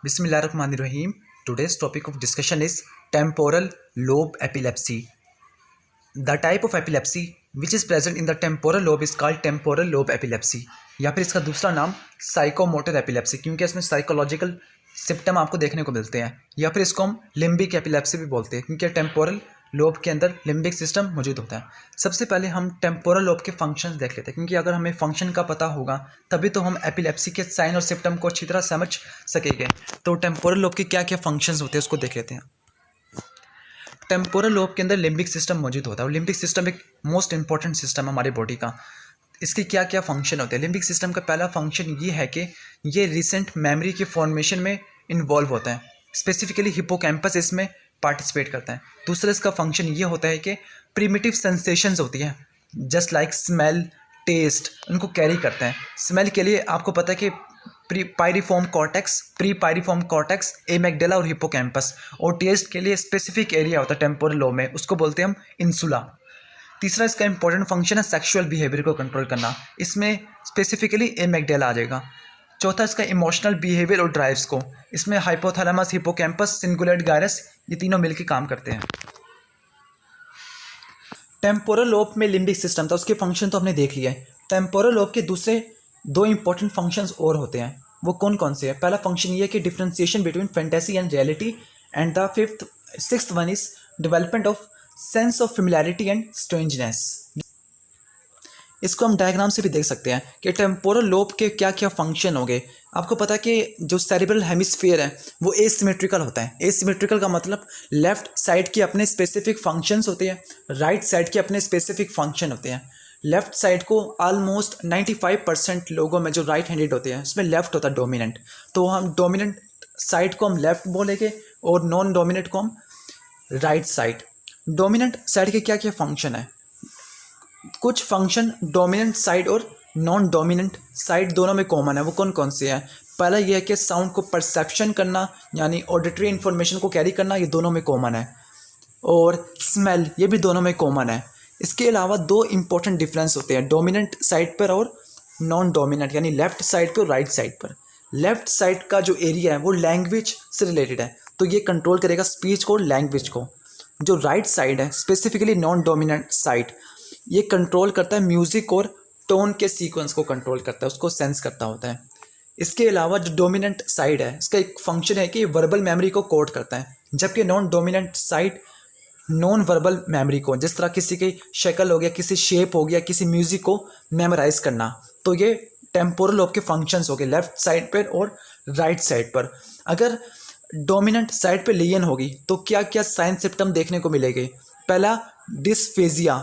Bismillahirrahmanirrahim. Today's topic of discussion is temporal lobe epilepsy. The type of epilepsy which is present in the temporal lobe is called temporal lobe epilepsy. या फिर इसका दूसरा नाम psychomotor epilepsy, क्योंकि इसमें psychological symptom आपको देखने को मिलते हैं। या फिर इसको हम लिम्बिक एपिलेप्सी भी बोलते हैं, क्योंकि टेम्पोरल लोब के अंदर लिम्बिक सिस्टम मौजूद होता है। सबसे पहले हम टेम्पोरल लोब के फंक्शंस देख लेते हैं, क्योंकि अगर हमें फंक्शन का पता होगा तभी तो हम एपिलेप्सी के साइन और सिम्टम को अच्छी तरह समझ सकेंगे। तो टेम्पोरल लोब के क्या क्या फंक्शंस होते हैं उसको देख लेते हैं। टेम्पोरल लोब के अंदर लिम्बिक सिस्टम मौजूद होता है और लिम्बिक सिस्टम एक मोस्ट इंपॉर्टेंट सिस्टम है हमारी बॉडी का। इसके क्या क्या फंक्शन होते हैं? लिम्बिक सिस्टम का पहला फंक्शन ये है कि ये रिसेंट मेमोरी के फॉर्मेशन में इन्वॉल्व होता है, स्पेसिफिकली हिप्पोकैम्पस इसमें पार्टिसिपेट करता है। दूसरा इसका फंक्शन ये होता है कि प्रिमिटिव सेंसेशंस होती हैं जस्ट लाइक स्मेल, टेस्ट, उनको कैरी करते हैं। स्मेल के लिए आपको पता है कि प्री पायरिफॉर्म कॉर्टेक्स, एमेग्डाला और हिप्पोकैम्पस, और टेस्ट के लिए स्पेसिफिक एरिया होता है टेम्पोरल लोब में, उसको बोलते हैं हम इंसुला। तीसरा इसका इंपॉर्टेंट फंक्शन है सेक्सुअल बिहेवियर को कंट्रोल करना, इसमें स्पेसिफिकली एमेग्डाला आ जाएगा। चौथा इसका इमोशनल बिहेवियर और ड्राइव्स को, इसमें हाइपोथैलेमस, हिप्पोकैम्पस, सिंगुलेट गायरस, ये तीनों मिलकर काम करते हैं। टेम्पोरल लोब में लिम्बिक सिस्टम था, उसके फंक्शन तो हमने देख लिया है। टेम्पोरल लोब के दूसरे दो इंपॉर्टेंट फंक्शंस और होते हैं, वो कौन कौन से हैं? पहला फंक्शन ये है कि differentiation between fantasy and reality, and the sixth one is development of sense of familiarity and strangeness. इसको हम डायग्राम से भी देख सकते हैं कि टेम्पोरल लोब के क्या क्या फंक्शन हो गए। आपको पता है कि जो सेरिब्रल हेमिस्फीयर है वो एसिमेट्रिकल होता है। एसिमेट्रिकल का मतलब लेफ्ट साइड के अपने स्पेसिफिक फंक्शंस होते हैं, राइट साइड के अपने स्पेसिफिक फंक्शन होते हैं। लेफ्ट साइड को ऑलमोस्ट 95% लोगों में जो राइट हैंडेड होते हैं उसमें लेफ्ट होता है डोमिनेंट, तो हम डोमिनेंट साइड को हम लेफ्ट बोलेंगे और नॉन डोमिनेंट को हम राइट साइड। डोमिनेंट साइड के क्या क्या फंक्शन है? कुछ फंक्शन डोमिनेंट साइड और नॉन डोमिनेंट साइड दोनों में कॉमन है, वो कौन कौन से हैं? पहला यह है कि साउंड को परसेप्शन करना, यानी ऑडिटरी इन्फॉर्मेशन को कैरी करना, ये दोनों में कॉमन है। और स्मेल, ये भी दोनों में कॉमन है। इसके अलावा दो इंपॉर्टेंट डिफरेंस होते हैं डोमिनेंट साइड पर और नॉन डोमिनेंट, यानी लेफ्ट साइड पर और राइट साइड पर। लेफ्ट साइड का जो एरिया है वो लैंग्वेज से रिलेटेड है, तो ये कंट्रोल करेगा स्पीच को और लैंग्वेज को। जो राइट साइड है, स्पेसिफिकली नॉन डोमिनेंट साइड, ये कंट्रोल करता है म्यूजिक और टोन के सीक्वेंस को कंट्रोल करता है, उसको सेंस करता होता है। इसके अलावा जो डोमिनेंट साइड है, इसका एक फंक्शन है कि वर्बल मेमोरी को कोड करता है, जबकि non dominant side non verbal memory को, जिस तरह किसी की शक्ल हो गया, किसी शेप हो गया, किसी म्यूजिक को मेमोराइज करना, तो ये टेम्पोरल लोब के फंक्शंस हो गए लेफ्ट साइड पर और राइट साइड पर। अगर डोमिनेंट साइड पे लेयन होगी तो क्या क्या साइन सिम्टम देखने को मिलेंगे? पहला डिस्फेजिया,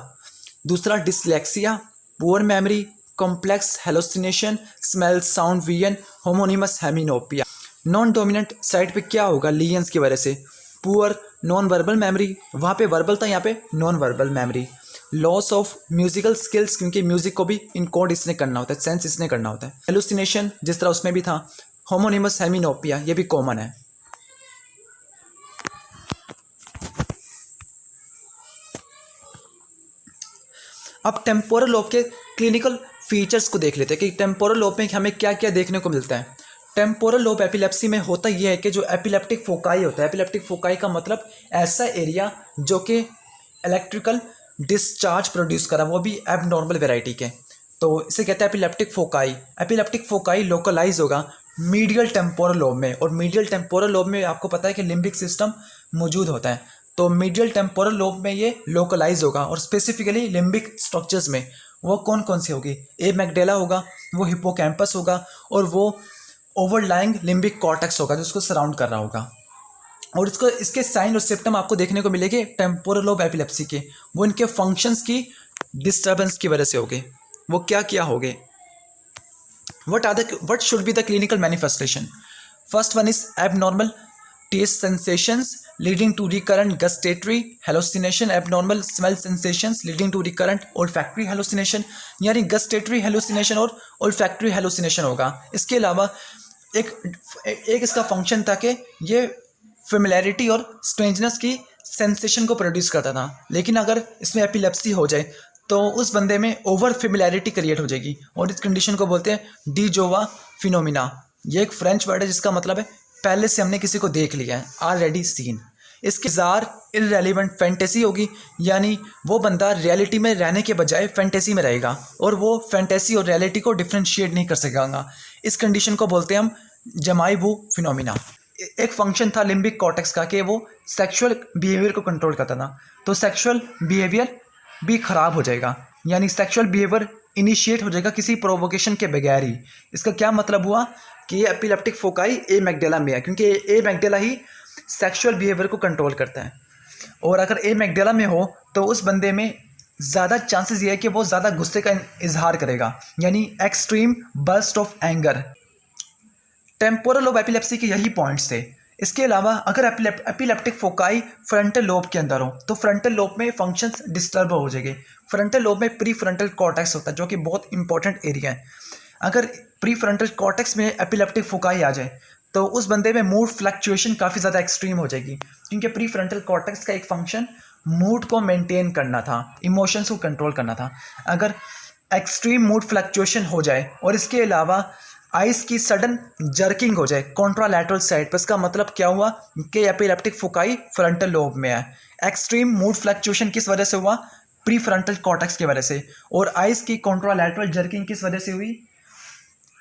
दूसरा dyslexia, poor memory, complex hallucination, smell, sound vision, homonymous hemianopia. Non dominant side पे क्या होगा? लीयंस की वजह से पुअर नॉन वर्बल मेमोरी, वहाँ पे वर्बल था, यहाँ पे non verbal memory. Loss of musical skills, क्योंकि म्यूजिक को भी इनकोड इसने करना होता है, सेंस इसने करना होता है। हेलोसिनेशन जिस तरह उसमें भी था। होमोनिमस हेमिनोपिया, ये भी कॉमन है। अब टेम्पोरल लोब के क्लिनिकल फीचर्स को देख लेते हैं कि टेम्पोरल लोब में हमें क्या क्या देखने को मिलता है। टेम्पोरल लोब एपिलेप्सी में होता यह है कि जो एपिलेप्टिक फोकाई होता है, एपिलेप्टिक फोकाई का मतलब ऐसा एरिया जो कि इलेक्ट्रिकल डिस्चार्ज प्रोड्यूस करा, वो भी एबनॉर्मल वेराइटी के, तो इसे कहते हैं epileptic foci. Epileptic foci localise होगा मीडियल टेम्पोरल लोब में, और मीडियल टेम्पोरल लोब में आपको पता है कि लिम्बिक सिस्टम मौजूद होता है, तो मीडियल टेम्पोरल लोब में ये लोकलाइज होगा। और स्पेसिफिकली लिम्बिक स्ट्रक्चर्स में वो कौन कौन सी होगी? एमेग्डाला होगा, वो हिप्पोकैम्पस होगा, और वो ओवरलाइंग लिम्बिक कॉर्टेक्स होगा जो उसको सराउंड कर रहा होगा। और इसके साइन और सिम्टम आपको देखने को मिलेंगे टेम्पोरल लोब एपिलेप्सी के, वो इनके फंक्शंस की डिस्टर्बेंस की वजह से होंगे। वो क्या क्या होंगे? What should be the clinical manifestation? First one is abnormal taste sensations leading to recurrent gustatory hallucination, abnormal smell sensations leading to recurrent olfactory hallucination, यानी gustatory hallucination और olfactory hallucination होगा। इसके अलावा एक इसका फंक्शन था कि ये फेमिलियरिटी और स्ट्रेंजनेस की सेंसेशन को प्रोड्यूस करता था, लेकिन अगर इसमें एपिलेप्सी हो जाए तो उस बंदे में ओवर फेमिलियरिटी क्रिएट हो जाएगी, और इस कंडीशन को बोलते हैं डी जोवा फिनोमिना। ये एक फ्रेंच वर्ड है जिसका मतलब है पहले से हमने किसी को देख लिया है, ऑलरेडी सीन। इसकी जार इररेलेवेंट फैंटेसी होगी, यानी वो बंदा रियलिटी में रहने के बजाय फैंटेसी में रहेगा और वो फैंटेसी और रियलिटी को डिफ्रेंशिएट नहीं कर सकेगा। इस कंडीशन को बोलते हैं हम जमाई वू फिनोमिना। एक फंक्शन था लिम्बिक कॉर्टेक्स का कि वो सेक्सुअल बिहेवियर को कंट्रोल करता था, तो सेक्सुअल बिहेवियर भी ख़राब हो जाएगा, यानी सेक्सुअल बिहेवियर इनिशिएट हो जाएगा किसी प्रोवोकेशन के बगैर ही। इसका क्या मतलब हुआ कि ये एपिलेप्टिक फोकाई ए मैग्डेला में है, क्योंकि ए मैग्डेला ही सेक्सुअल बिहेवियर को कंट्रोल करता है। और अगर ए मैग्डेला में हो तो उस बंदे में ज़्यादा चांसेस ये है कि वो ज़्यादा गुस्से का इजहार करेगा, यानी extreme burst of anger. Temporal lobe epilepsy के यही पॉइंट्स थे। इसके अलावा अगर एपिलेप्टिक फोकाई फ्रंटल लोब के अंदर हो तो फ्रंटल लोब में फंक्शंस डिस्टर्ब हो जाएंगे। फ्रंटल लोब में प्री फ्रंटल कॉर्टेक्स होता है जो कि बहुत इंपॉर्टेंट एरिया है। अगर प्री फ्रंटल कॉर्टेक्स में एपिलेप्टिक फोकाई आ जाए तो उस बंदे में मूड फ्लक्चुएशन काफ़ी ज़्यादा एक्सट्रीम हो जाएगी, क्योंकि प्री फ्रंटल कॉर्टेक्स का एक फंक्शन मूड को मेंटेन करना था, इमोशंस को कंट्रोल करना था। अगर एक्सट्रीम मूड फ्लक्चुएशन हो जाए और इसके अलावा आइस की सडन जर्किंग हो जाए कॉन्ट्रालैटरल साइड पर, इसका मतलब क्या हुआ कि एपिलेप्टिक फोकाई फ्रंटल लोब में है। एक्सट्रीम मूड फ्लक्चुएशन किस वजह से हुआ? प्री फ्रंटल कॉर्टेक्स की वजह से। और आइस की कॉन्ट्रालैटरल जर्किंग किस वजह से हुई?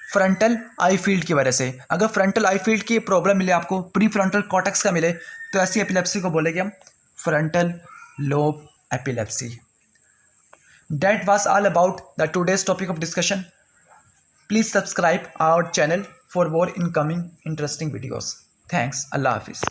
फ्रंटल आई फील्ड की वजह से। अगर फ्रंटल आई फील्ड की प्रॉब्लम मिले आपको, प्री फ्रंटल कॉर्टेक्स का मिले, तो ऐसी एपिलेप्सी को बोलेंगे हम frontal lobe epilepsy. That was all about the today's topic of discussion. Please subscribe our channel for more incoming interesting videos. Thanks. Allah Hafiz.